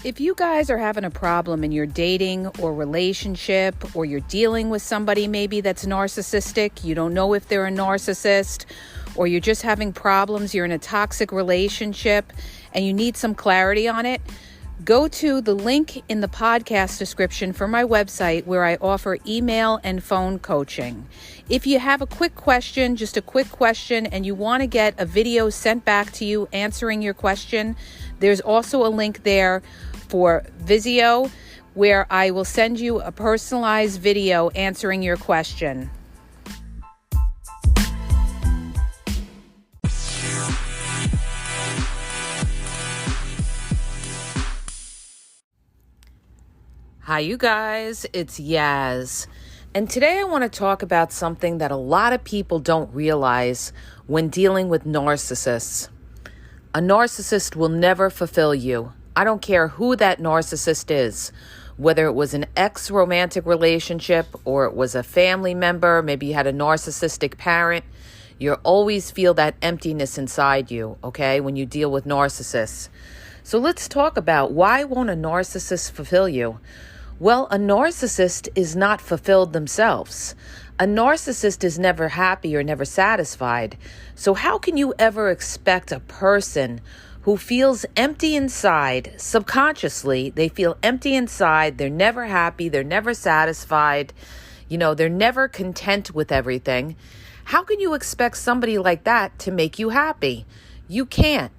If you guys are having a problem in your dating or relationship, or you're dealing with somebody maybe that's narcissistic, you don't know if they're a narcissist, or you're just having problems, you're in a toxic relationship and you need some clarity on it, go to the link in the podcast description for my website where I offer email and phone coaching. If you have a quick question, just a quick question, and you want to get a video sent back to you answering your question, there's also a link there for Vizio where I will send you a personalized video answering your question. Hi, you guys, it's Yaz. And today I want to talk about something that a lot of people don't realize when dealing with narcissists. A narcissist will never fulfill you. I don't care who that narcissist is, whether it was an ex-romantic relationship or it was a family member, maybe you had a narcissistic parent. You always feel that emptiness inside you, okay, when you deal with narcissists. So let's talk about why won't a narcissist fulfill you? Well, a narcissist is not fulfilled themselves. A narcissist is never happy or never satisfied. So how can you ever expect a person who feels empty inside, subconsciously, they feel empty inside, they're never happy, they're never satisfied, they're never content with everything. How can you expect somebody like that to make you happy? You can't.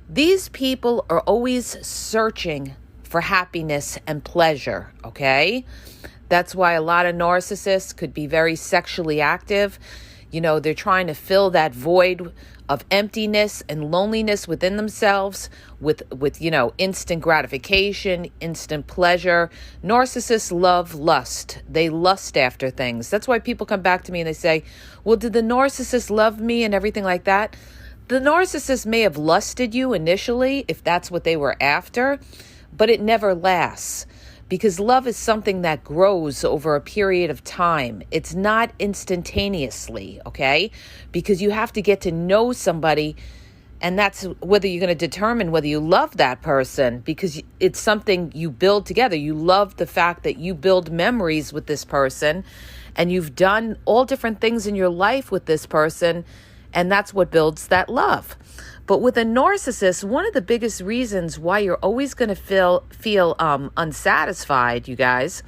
These people are always searching for happiness and pleasure, okay? That's why a lot of narcissists could be very sexually active. They're trying to fill that void of emptiness and loneliness within themselves with instant gratification, instant pleasure. Narcissists love lust. They lust after things. That's why people come back to me and they say, well, did the narcissist love me and everything like that? The narcissist may have lusted you initially, if that's what they were after, but it never lasts. Because love is something that grows over a period of time. It's not instantaneously, okay? Because you have to get to know somebody, and that's whether you're going to determine whether you love that person, because it's something you build together. You love the fact that you build memories with this person, and you've done all different things in your life with this person, and that's what builds that love. But with a narcissist, one of the biggest reasons why you're always going to feel unsatisfied, you guys,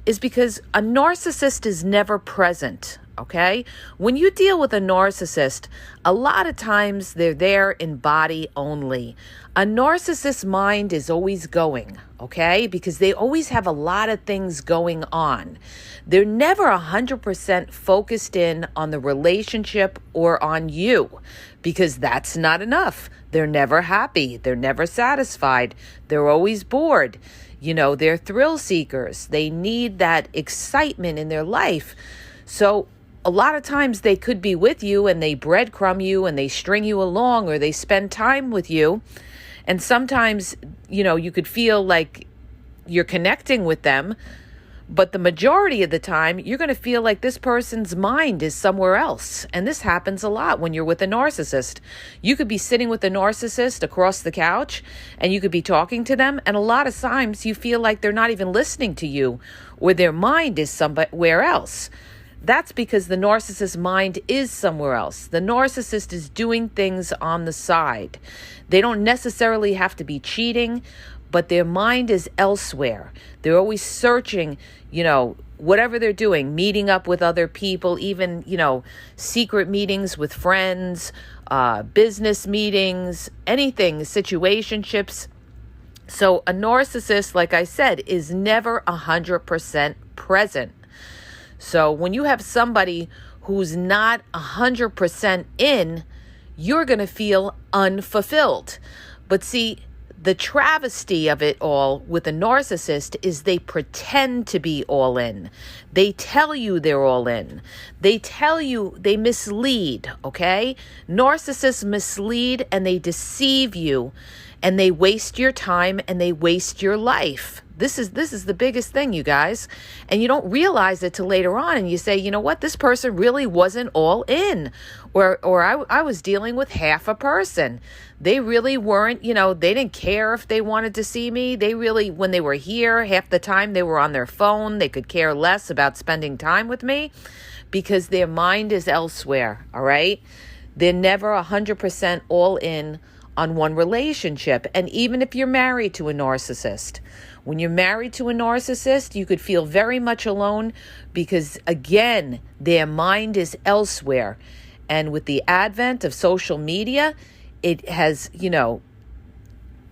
is because a narcissist is never present, okay? When you deal with a narcissist, a lot of times they're there in body only. A narcissist's mind is always going, okay? Because they always have a lot of things going on. They're never 100% focused in on the relationship or on you, because that's not enough. They're never happy. They're never satisfied. They're always bored. They're thrill seekers. They need that excitement in their life. So a lot of times they could be with you and they breadcrumb you and they string you along, or they spend time with you. And sometimes, you could feel like you're connecting with them, but the majority of the time, you're going to feel like this person's mind is somewhere else. And this happens a lot when you're with a narcissist. You could be sitting with a narcissist across the couch and you could be talking to them. And a lot of times you feel like they're not even listening to you, or their mind is somewhere else. That's because the narcissist's mind is somewhere else. The narcissist is doing things on the side. They don't necessarily have to be cheating, but their mind is elsewhere. They're always searching, whatever they're doing, meeting up with other people, even, secret meetings with friends, business meetings, anything, situationships. So a narcissist, like I said, is never 100% present. So when you have somebody who's not 100% in, you're going to feel unfulfilled. But see, the travesty of it all with a narcissist is they pretend to be all in. They tell you they're all in. They tell you, they mislead, okay? Narcissists mislead and they deceive you. and they waste your time and they waste your life. This is the biggest thing, you guys. And you don't realize it till later on, and you say, you know what, this person really wasn't all in. Or I was dealing with half a person. They really weren't, they didn't care if they wanted to see me. They really, when they were here, half the time they were on their phone. They could care less about spending time with me because their mind is elsewhere, all right? They're never 100% all in on one relationship. And even if you're married to a narcissist, when you're married to a narcissist, you could feel very much alone because, again, their mind is elsewhere. And with the advent of social media, it has,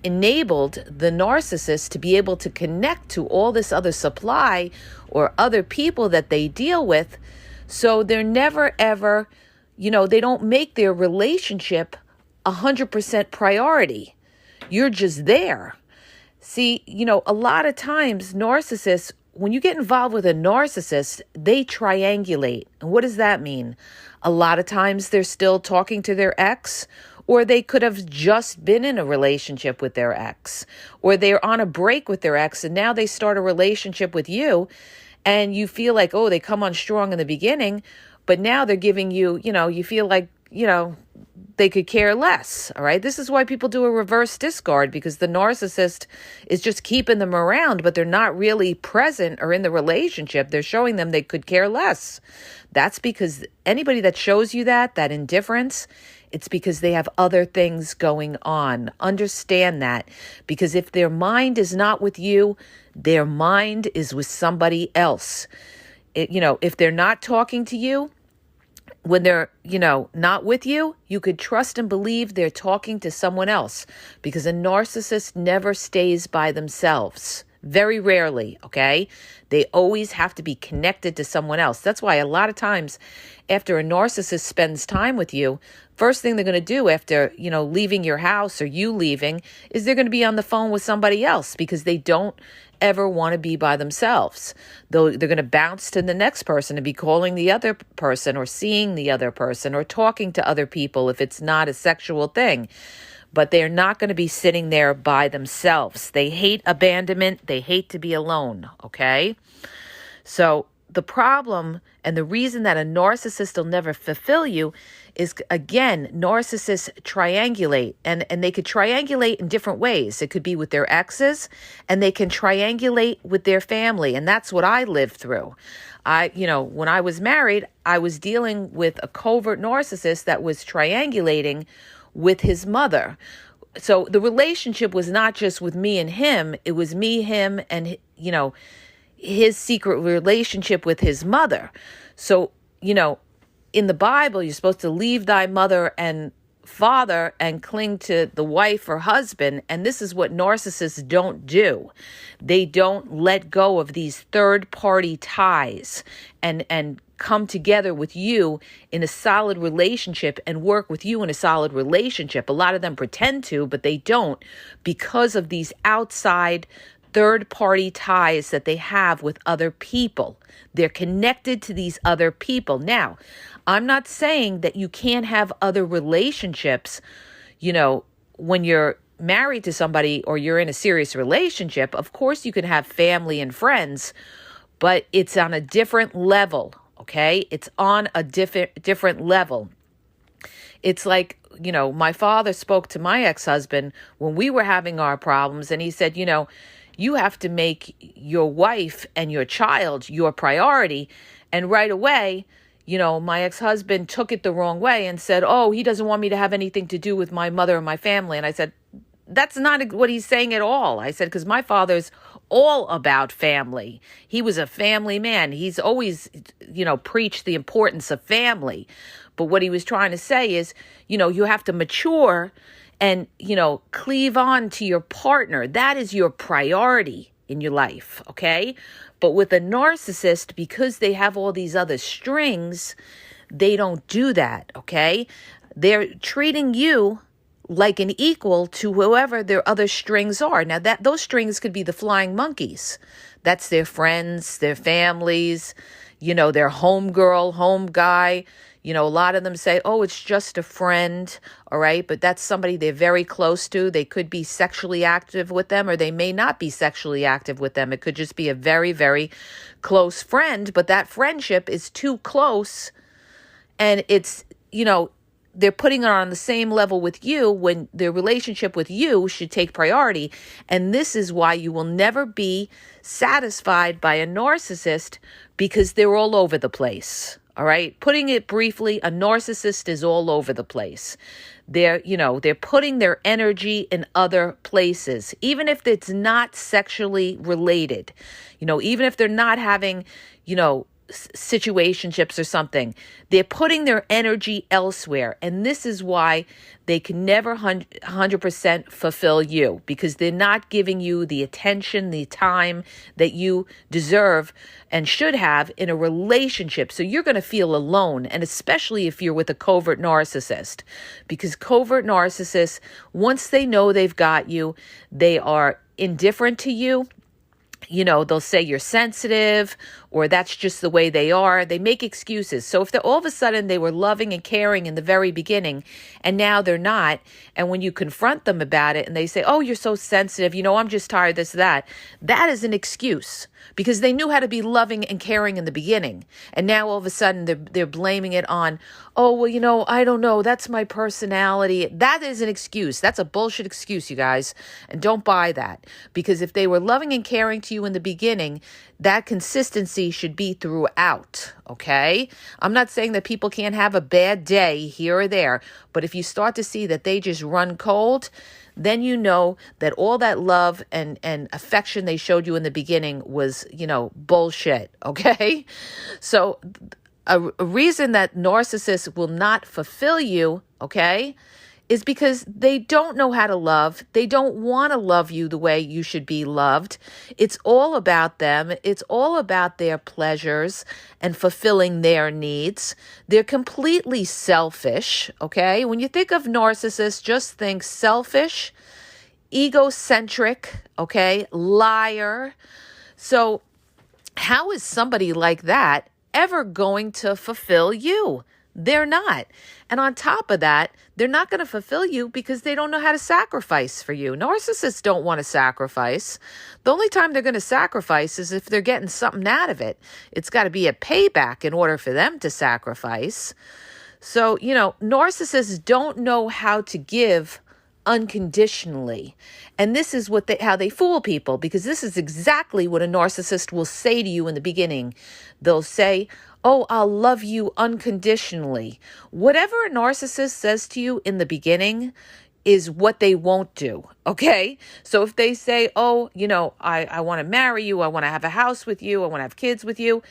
enabled the narcissist to be able to connect to all this other supply or other people that they deal with. So they're never, ever, they don't make their relationship 100% priority. You're just there. See, a lot of times narcissists, when you get involved with a narcissist, they triangulate. And what does that mean? A lot of times they're still talking to their ex, or they could have just been in a relationship with their ex, or they're on a break with their ex and now they start a relationship with you and you feel like, oh, they come on strong in the beginning, but now they're giving you, you feel like, they could care less. All right. This is why people do a reverse discard, because the narcissist is just keeping them around, but they're not really present or in the relationship. They're showing them they could care less. That's because anybody that shows you that indifference, it's because they have other things going on. Understand that, because if their mind is not with you, their mind is with somebody else. If they're not talking to you, when they're, not with you, you could trust and believe they're talking to someone else, because a narcissist never stays by themselves. Very rarely, okay? They always have to be connected to someone else. That's why a lot of times after a narcissist spends time with you, first thing they're going to do after, leaving your house or you leaving is they're going to be on the phone with somebody else, because they don't ever want to be by themselves. They're going to bounce to the next person and be calling the other person or seeing the other person or talking to other people if it's not a sexual thing. But they're not going to be sitting there by themselves. They hate abandonment. They hate to be alone, okay? So the problem and the reason that a narcissist will never fulfill you is, again, narcissists triangulate. And they could triangulate in different ways. It could be with their exes, and they can triangulate with their family. And that's what I lived through. When I was married, I was dealing with a covert narcissist that was triangulating with his mother. So the relationship was not just with me and him. It was me, him, and, his secret relationship with his mother. So, in the Bible, you're supposed to leave thy mother and father and cling to the wife or husband. And this is what narcissists don't do. They don't let go of these third-party ties and come together with you in a solid relationship and work with you in a solid relationship. A lot of them pretend to, but they don't, because of these outside third-party ties that they have with other people. They're connected to these other people. Now, I'm not saying that you can't have other relationships, when you're married to somebody or you're in a serious relationship. Of course, you can have family and friends, but it's on a different level, okay? It's on a different level. It's like, my father spoke to my ex-husband when we were having our problems, and he said, you have to make your wife and your child your priority. And right away, my ex-husband took it the wrong way and said, oh, he doesn't want me to have anything to do with my mother and my family. And I said, that's not what he's saying at all. I said, because my father's all about family. He was a family man. He's always, preached the importance of family. But what he was trying to say is, you have to mature and, cleave on to your partner. That is your priority in your life, okay? But with a narcissist, because they have all these other strings, they don't do that, okay? They're treating you like an equal to whoever their other strings are. Now, those strings could be the flying monkeys. That's their friends, their families, their home girl, home guy, A lot of them say, oh, it's just a friend, all right? But that's somebody they're very close to. They could be sexually active with them, or they may not be sexually active with them. It could just be a very, very close friend, but that friendship is too close, and it's, they're putting it on the same level with you when their relationship with you should take priority. And this is why you will never be satisfied by a narcissist, because they're all over the place. All right. Putting it briefly, a narcissist is all over the place. They're putting their energy in other places, even if it's not sexually related, even if they're not having, situationships or something. They're putting their energy elsewhere. And this is why they can never 100% fulfill you, because they're not giving you the attention, the time that you deserve and should have in a relationship. So you're going to feel alone, and especially if you're with a covert narcissist, because covert narcissists, once they know they've got you, they are indifferent to you. They'll say you're sensitive, or that's just the way they are. They make excuses. So if they're all of a sudden they were loving and caring in the very beginning, and now they're not, and when you confront them about it and they say, oh, you're so sensitive, I'm just tired, this, that is an excuse, because they knew how to be loving and caring in the beginning. And now all of a sudden they're blaming it on, oh, well, I don't know, that's my personality. That is an excuse. That's a bullshit excuse, you guys. And don't buy that. Because if they were loving and caring to you in the beginning, that consistency should be throughout, okay? I'm not saying that people can't have a bad day here or there, but if you start to see that they just run cold, then you know that all that love and affection they showed you in the beginning was, bullshit, okay? So a reason that narcissists will not fulfill you, okay, is because they don't know how to love. They don't want to love you the way you should be loved. It's all about them. It's all about their pleasures and fulfilling their needs. They're completely selfish, okay? When you think of narcissists, just think selfish, egocentric, okay, liar. So how is somebody like that ever going to fulfill you? They're not. And on top of that, they're not going to fulfill you because they don't know how to sacrifice for you. Narcissists don't want to sacrifice. The only time they're going to sacrifice is if they're getting something out of it. It's got to be a payback in order for them to sacrifice. So, narcissists don't know how to give unconditionally. And this is how they fool people, because this is exactly what a narcissist will say to you in the beginning. They'll say, oh, I'll love you unconditionally. Whatever a narcissist says to you in the beginning is what they won't do, okay? So if they say, oh, I want to marry you, I want to have a house with you, I want to have kids with you,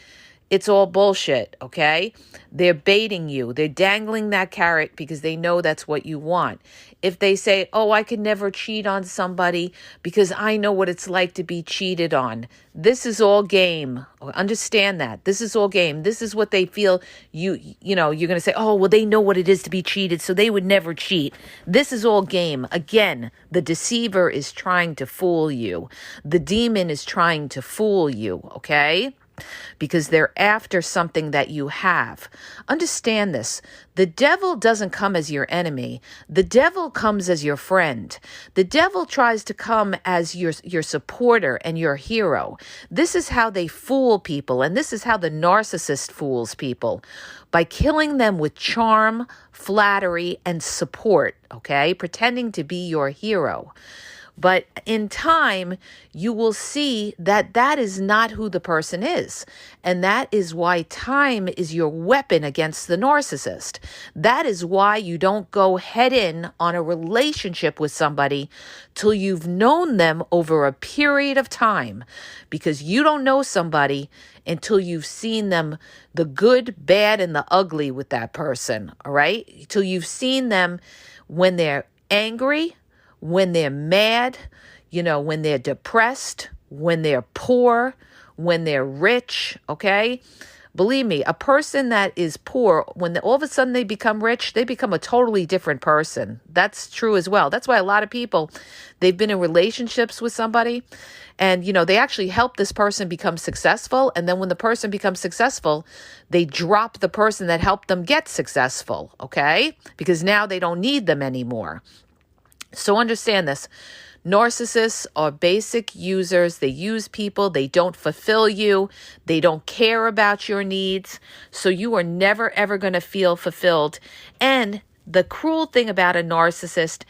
it's all bullshit, okay? They're baiting you. They're dangling that carrot because they know that's what you want. If they say, oh, I could never cheat on somebody because I know what it's like to be cheated on. This is all game. Understand that. This is all game. This is what they feel you're going to say, oh, well, they know what it is to be cheated, so they would never cheat. This is all game. Again, the deceiver is trying to fool you. The demon is trying to fool you, okay? Because they're after something that you have. Understand this. The devil doesn't come as your enemy. The devil comes as your friend. The devil tries to come as your supporter and your hero. This is how they fool people, and this is how the narcissist fools people. By killing them with charm, flattery, and support, okay? Pretending to be your hero. But in time, you will see that that is not who the person is. And that is why time is your weapon against the narcissist. That is why you don't go head in on a relationship with somebody till you've known them over a period of time. Because you don't know somebody until you've seen them, the good, bad, and the ugly with that person, all right? Till you've seen them when they're angry, when they're mad, when they're depressed, when they're poor, when they're rich, okay? Believe me, a person that is poor, when all of a sudden they become rich, they become a totally different person. That's true as well. That's why a lot of people, they've been in relationships with somebody and, they actually help this person become successful. And then when the person becomes successful, they drop the person that helped them get successful, okay? Because now they don't need them anymore. So understand this. Narcissists are basic users. They use people. They don't fulfill you. They don't care about your needs. So you are never, ever going to feel fulfilled. And the cruel thing about a narcissist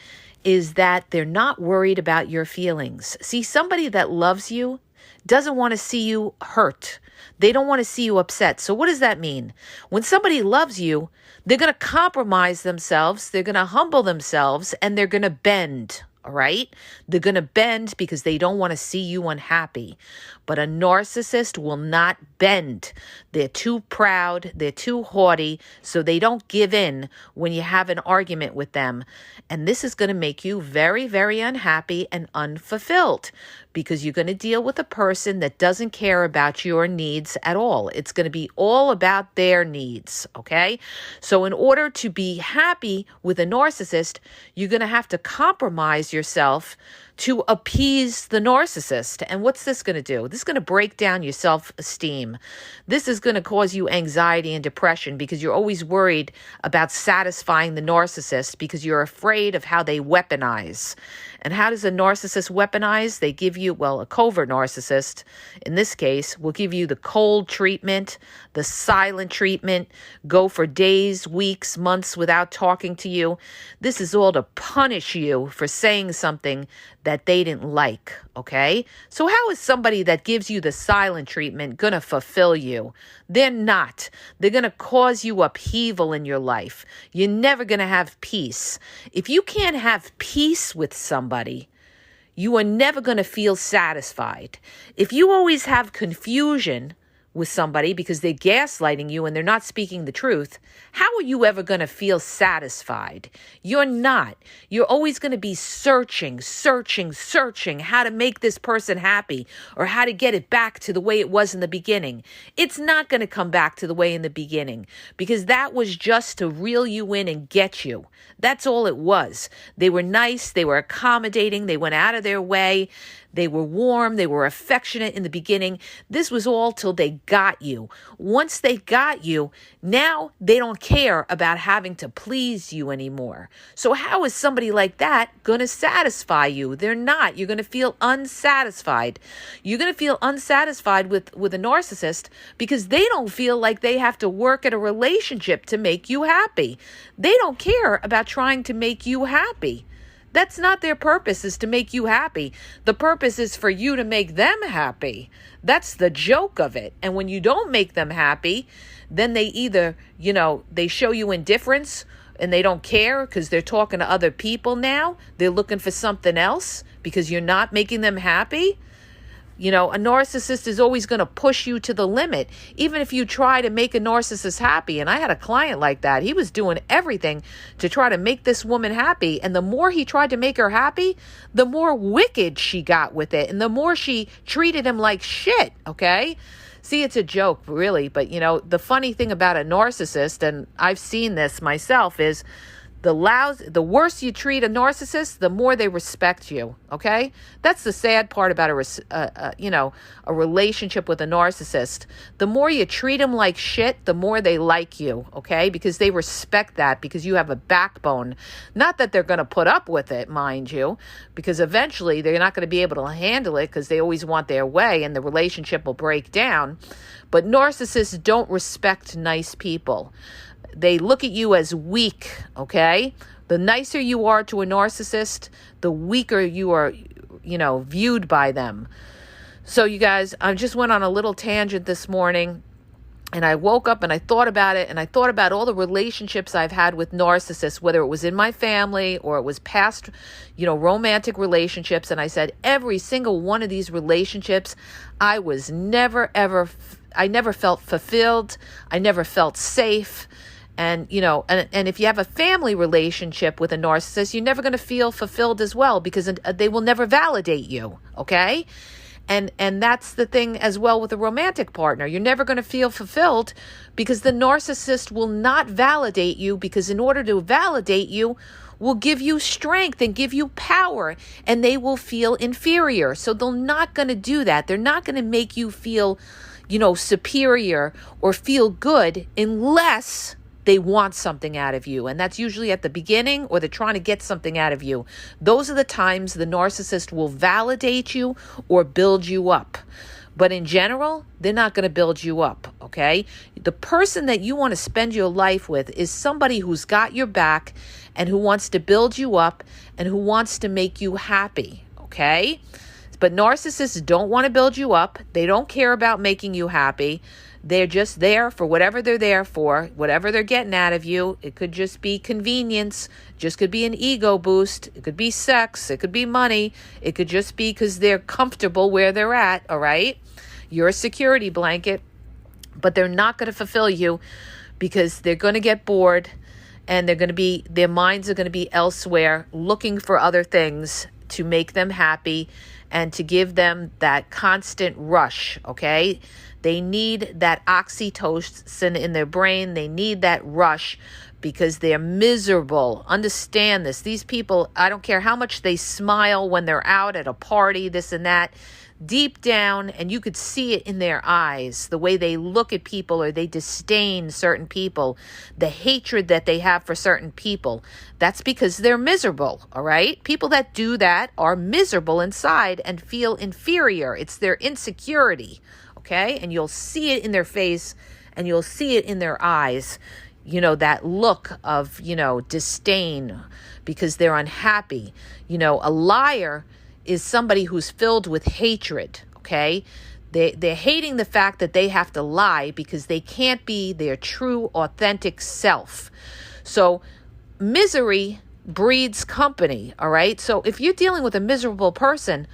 is that they're not worried about your feelings. See, somebody that loves you doesn't want to see you hurt. They don't want to see you upset. So what does that mean? When somebody loves you, they're going to compromise themselves. They're going to humble themselves and they're going to bend. All right? They're going to bend because they don't want to see you unhappy. But a narcissist will not bend. They're too proud. They're too haughty. So they don't give in when you have an argument with them. And this is going to make you very, very unhappy and unfulfilled because you're going to deal with a person that doesn't care about your needs at all. It's going to be all about their needs, okay? So in order to be happy with a narcissist, you're going to have to compromise yourself to appease the narcissist. And what's this going to do? This is going to break down your self-esteem. This is going to cause you anxiety and depression because you're always worried about satisfying the narcissist because you're afraid of how they weaponize. And how does a narcissist weaponize? They give you, a covert narcissist, in this case, will give you the cold treatment, the silent treatment, go for days, weeks, months without talking to you. This is all to punish you for saying something that they didn't like, okay? So how is somebody that gives you the silent treatment going to fulfill you? They're not. They're going to cause you upheaval in your life. You're never going to have peace. If you can't have peace with somebody, you are never going to feel satisfied. If you always have confusion with somebody because they're gaslighting you and they're not speaking the truth, how are you ever going to feel satisfied? You're not. You're always going to be searching how to make this person happy or how to get it back to the way it was in the beginning. It's not going to come back to the way in the beginning because that was just to reel you in and get you. That's all it was. They were nice. They were accommodating. They went out of their way. They were warm. They were affectionate in the beginning. This was all till they got you. Once they got you, now they don't care about having to please you anymore. So how is somebody like that going to satisfy you? They're not. You're going to feel unsatisfied. You're going to feel unsatisfied with a narcissist because they don't feel like they have to work at a relationship to make you happy. They don't care about trying to make you happy. That's not their purpose, is to make you happy. The purpose is for you to make them happy. That's the joke of it. And when you don't make them happy, then they either, they show you indifference and they don't care because they're talking to other people now. They're looking for something else because you're not making them happy. A narcissist is always going to push you to the limit, even if you try to make a narcissist happy. And I had a client like that. He was doing everything to try to make this woman happy. And the more he tried to make her happy, the more wicked she got with it. And the more she treated him like shit, okay? See, it's a joke, really. But, the funny thing about a narcissist, and I've seen this myself, is the worse you treat a narcissist, the more they respect you, okay? That's the sad part about a relationship with a narcissist. The more you treat them like shit, the more they like you, okay? Because they respect that because you have a backbone. Not that they're going to put up with it, mind you, because eventually they're not going to be able to handle it because they always want their way and the relationship will break down. But narcissists don't respect nice people. They look at you as weak, okay? The nicer you are to a narcissist, the weaker you are, viewed by them. So you guys, I just went on a little tangent this morning and I woke up and I thought about it and I thought about all the relationships I've had with narcissists, whether it was in my family or it was past, romantic relationships. And I said, every single one of these relationships, I never felt fulfilled. I never felt safe. And, and if you have a family relationship with a narcissist, you're never going to feel fulfilled as well because they will never validate you, okay? And that's the thing as well with a romantic partner. You're never going to feel fulfilled because the narcissist will not validate you, because in order to validate you will give you strength and give you power, and they will feel inferior. So they're not going to do that. They're not going to make you feel, superior or feel good unless they want something out of you. And that's usually at the beginning, or they're trying to get something out of you. Those are the times the narcissist will validate you or build you up. But in general, they're not going to build you up, okay? The person that you want to spend your life with is somebody who's got your back and who wants to build you up and who wants to make you happy, okay? But narcissists don't want to build you up. They don't care about making you happy. They're just there for whatever they're there for, whatever they're getting out of you. It could just be convenience, just could be an ego boost. It could be sex. It could be money. It could just be because they're comfortable where they're at, all right? You're a security blanket, but they're not going to fulfill you because they're going to get bored and their minds are going to be elsewhere, looking for other things to make them happy and to give them that constant rush, okay? They need that oxytocin in their brain. They need that rush because they're miserable. Understand this. These people, I don't care how much they smile when they're out at a party, this and that, deep down, and you could see it in their eyes, the way they look at people or they disdain certain people, the hatred that they have for certain people. That's because they're miserable, all right? People that do that are miserable inside and feel inferior. It's their insecurity, okay? And you'll see it in their face and you'll see it in their eyes, that look of, disdain because they're unhappy. A liar is somebody who's filled with hatred, okay? They're hating the fact that they have to lie because they can't be their true, authentic self. So misery breeds company, all right? So if you're dealing with a miserable person,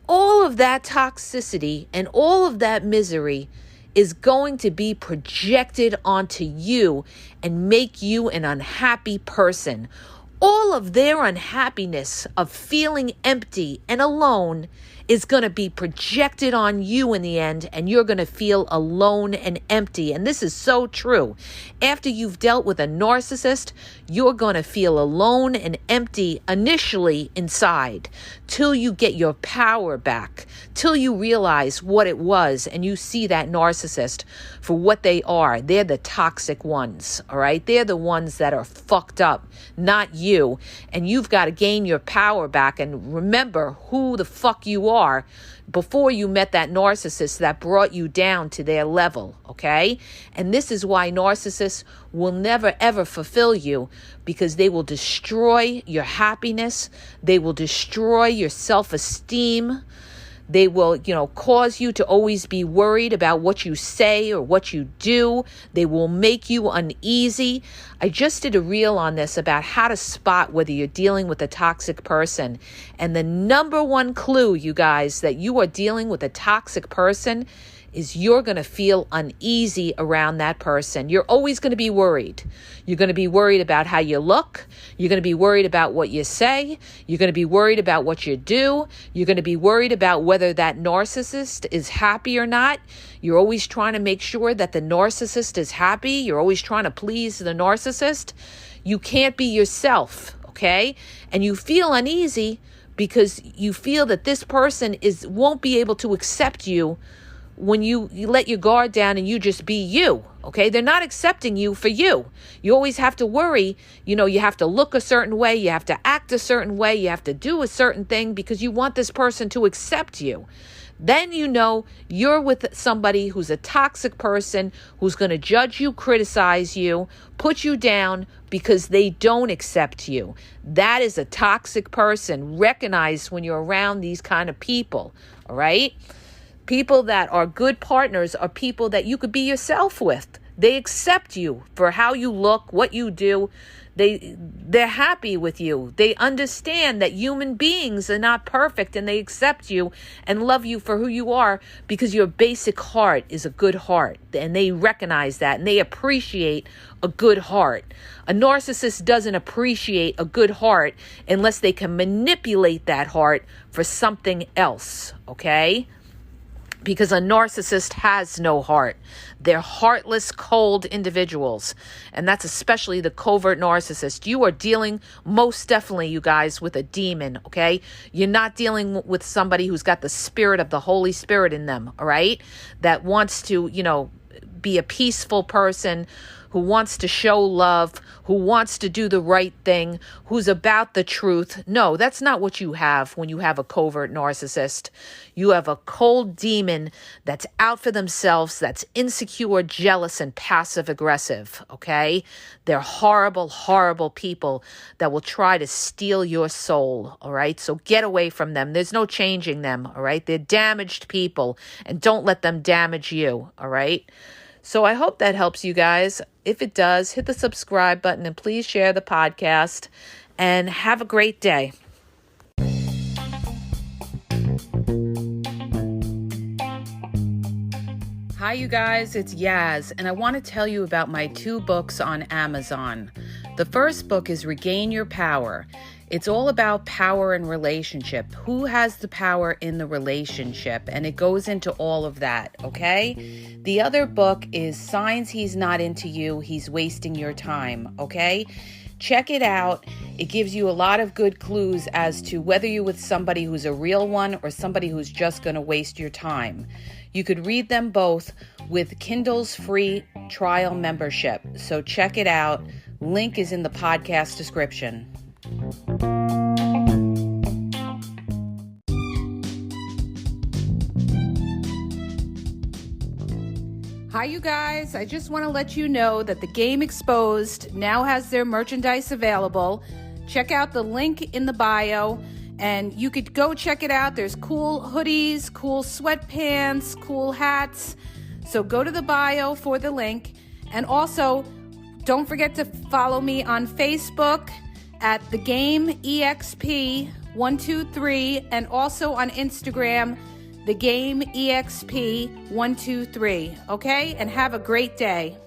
all of that toxicity and all of that misery is going to be projected onto you and make you an unhappy person. All of their unhappiness of feeling empty and alone is going to be projected on you in the end, and you're going to feel alone and empty. And this is so true. After you've dealt with a narcissist, you're going to feel alone and empty initially inside, till you get your power back, till you realize what it was and you see that narcissist for what they are. They're the toxic ones, all right? They're the ones that are fucked up, not you. And you've got to gain your power back and remember who the fuck you are before you met that narcissist that brought you down to their level, okay? And this is why narcissists will never ever fulfill you, because they will destroy your happiness. They will destroy your self-esteem. They will, cause you to always be worried about what you say or what you do. They will make you uneasy. I just did a reel on this about how to spot whether you're dealing with a toxic person. And the number one clue, you guys, that you are dealing with a toxic person is you're going to feel uneasy around that person. You're always going to be worried. You're going to be worried about how you look. You're going to be worried about what you say. You're going to be worried about what you do. You're going to be worried about whether that narcissist is happy or not. You're always trying to make sure that the narcissist is happy. You're always trying to please the narcissist. You can't be yourself, okay? And you feel uneasy because you feel that this person won't be able to accept you when you let your guard down and you just be you, okay? They're not accepting you for you. You always have to worry, you have to look a certain way, you have to act a certain way, you have to do a certain thing because you want this person to accept you. Then you're with somebody who's a toxic person who's going to judge you, criticize you, put you down because they don't accept you. That is a toxic person. Recognize when you're around these kind of people, all right? People that are good partners are people that you could be yourself with. They accept you for how you look, what you do. They're happy with you. They understand that human beings are not perfect, and they accept you and love you for who you are because your basic heart is a good heart. And they recognize that and they appreciate a good heart. A narcissist doesn't appreciate a good heart unless they can manipulate that heart for something else, okay? because a narcissist has no heart. They're heartless, cold individuals. And that's especially the covert narcissist. You are dealing most definitely, you guys, with a demon, okay? You're not dealing with somebody who's got the spirit of the Holy Spirit in them, all right? That wants to, be a peaceful person, who wants to show love, who wants to do the right thing, who's about the truth. No, that's not what you have when you have a covert narcissist. You have a cold demon that's out for themselves, that's insecure, jealous, and passive aggressive, okay? They're horrible, horrible people that will try to steal your soul, all right? So get away from them. There's no changing them, all right? They're damaged people, and don't let them damage you, all right? So I hope that helps you guys. If it does, hit the subscribe button and please share the podcast, and have a great day. Hi, you guys, it's Yaz, and I want to tell you about my 2 books on Amazon. The first book is Regain Your Power. It's all about power and relationship. Who has the power in the relationship? And it goes into all of that, okay? The other book is Signs He's Not Into You, He's Wasting Your Time, okay? Check it out. It gives you a lot of good clues as to whether you're with somebody who's a real one or somebody who's just going to waste your time. You could read them both with Kindle's free trial membership. So check it out. Link is in the podcast description. Hi, you guys. I just want to let you know that the Game Exposed now has their merchandise available. Check out the link in the bio, and you could go check it out. There's cool hoodies, cool sweatpants, cool hats. So go to the bio for the link. And also, don't forget to follow me on Facebook at The Game EXP 123, and also on Instagram, The Game EXP 123. Okay? And have a great day.